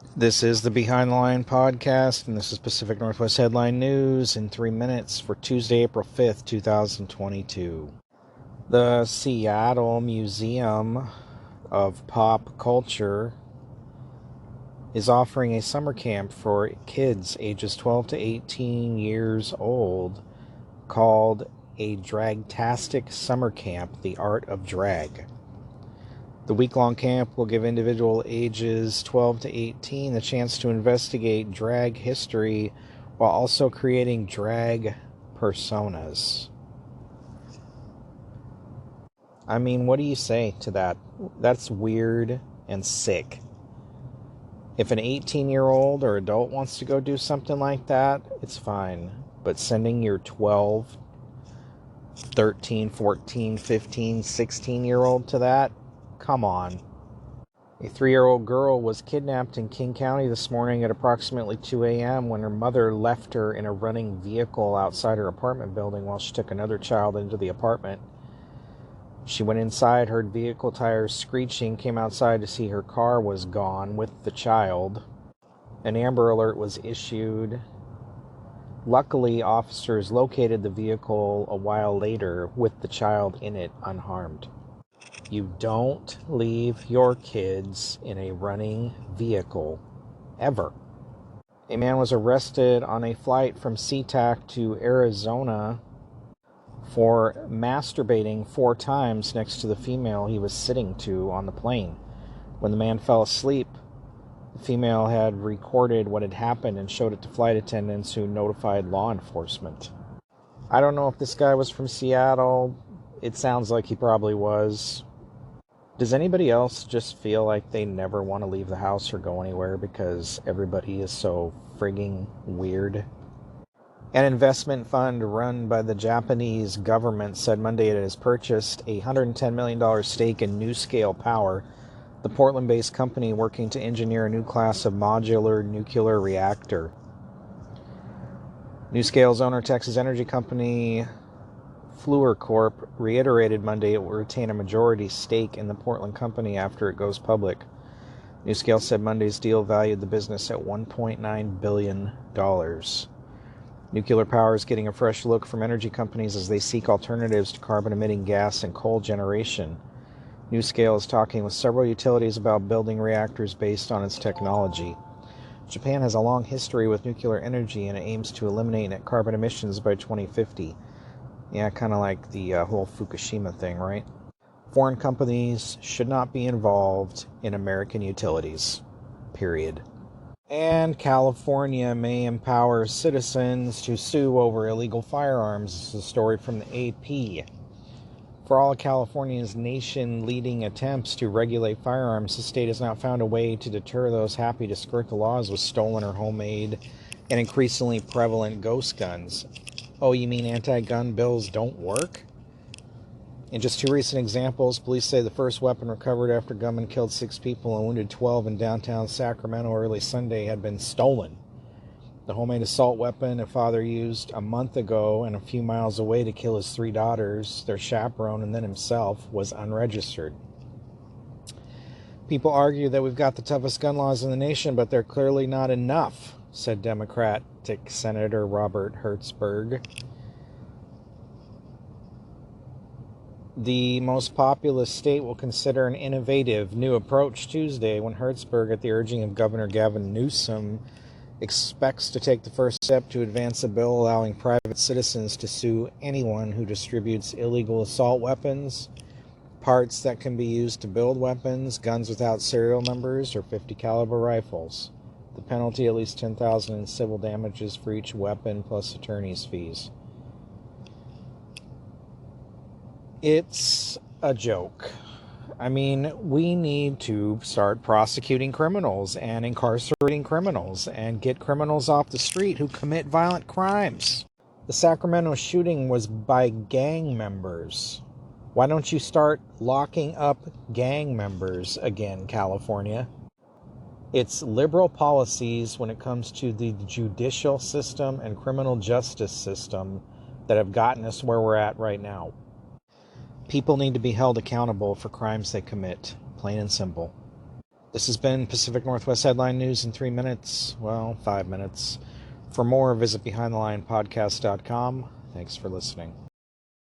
This is the Behind the Line podcast, and this is Pacific Northwest Headline News in 3 minutes for Tuesday, April 5th, 2022. The Seattle Museum of Pop Culture is offering a summer camp for kids ages 12 to 18 years old called a Dragtastic Summer Camp, The Art of Drag. The week-long camp will give individuals ages 12 to 18 the chance to investigate drag history while also creating drag personas. I mean, what do you say to that? That's weird and sick. If an 18-year-old or adult wants to go do something like that, it's fine. But sending your 12, 13, 14, 15, 16-year-old to that? Come on. A 3-year-old girl was kidnapped in King County this morning at approximately 2 a.m. when her mother left her in a running vehicle outside her apartment building while she took another child into the apartment. She went inside, heard vehicle tires screeching, came outside to see her car was gone with the child. An Amber Alert was issued. Luckily, officers located the vehicle a while later with the child in it unharmed. You don't leave your kids in a running vehicle, ever. A man was arrested on a flight from SeaTac to Arizona for masturbating 4 times next to the female he was sitting to on the plane. When the man fell asleep, the female had recorded what had happened and showed it to flight attendants who notified law enforcement. I don't know if this guy was from Seattle. It sounds like he probably was. Does anybody else just feel like they never want to leave the house or go anywhere because everybody is so frigging weird? An investment fund run by the Japanese government said Monday it has purchased a $110 million stake in NuScale Power, the Portland-based company working to engineer a new class of modular nuclear reactor. NuScale's owner, Texas energy company Fluor Corp, reiterated Monday it will retain a majority stake in the Portland company after it goes public. NuScale said Monday's deal valued the business at $1.9 billion. Nuclear power is getting a fresh look from energy companies as they seek alternatives to carbon-emitting gas and coal generation. NuScale is talking with several utilities about building reactors based on its technology. Japan has a long history with nuclear energy and it aims to eliminate net carbon emissions by 2050. Yeah, kind of like the whole Fukushima thing, right? Foreign companies should not be involved in American utilities. Period. And California may empower citizens to sue over illegal firearms. This is a story from the AP. For all of California's nation-leading attempts to regulate firearms, the state has not found a way to deter those happy to skirt the laws with stolen or homemade and increasingly prevalent ghost guns. Oh, you mean anti-gun bills don't work? In just 2 recent examples, police say the first weapon recovered after gunmen killed 6 people and wounded 12 in downtown Sacramento early Sunday had been stolen. The homemade assault weapon a father used a month ago and a few miles away to kill his 3 daughters, their chaperone, and then himself was unregistered. People argue that we've got the toughest gun laws in the nation, but they're clearly not enough, said Democratic Senator Robert Hertzberg. The most populous state will consider an innovative new approach Tuesday when Hertzberg, at the urging of Governor Gavin Newsom, expects to take the first step to advance a bill allowing private citizens to sue anyone who distributes illegal assault weapons, parts that can be used to build weapons, guns without serial numbers, or .50 caliber rifles. The penalty, at least $10,000 in civil damages for each weapon, plus attorney's fees. It's a joke. I mean, we need to start prosecuting criminals and incarcerating criminals and get criminals off the street who commit violent crimes. The Sacramento shooting was by gang members. Why don't you start locking up gang members again, California? It's liberal policies when it comes to the judicial system and criminal justice system that have gotten us where we're at right now. People need to be held accountable for crimes they commit, plain and simple. This has been Pacific Northwest Headline News in 3 minutes. Well, 5 minutes. For more, visit BehindTheLinePodcast.com. Thanks for listening.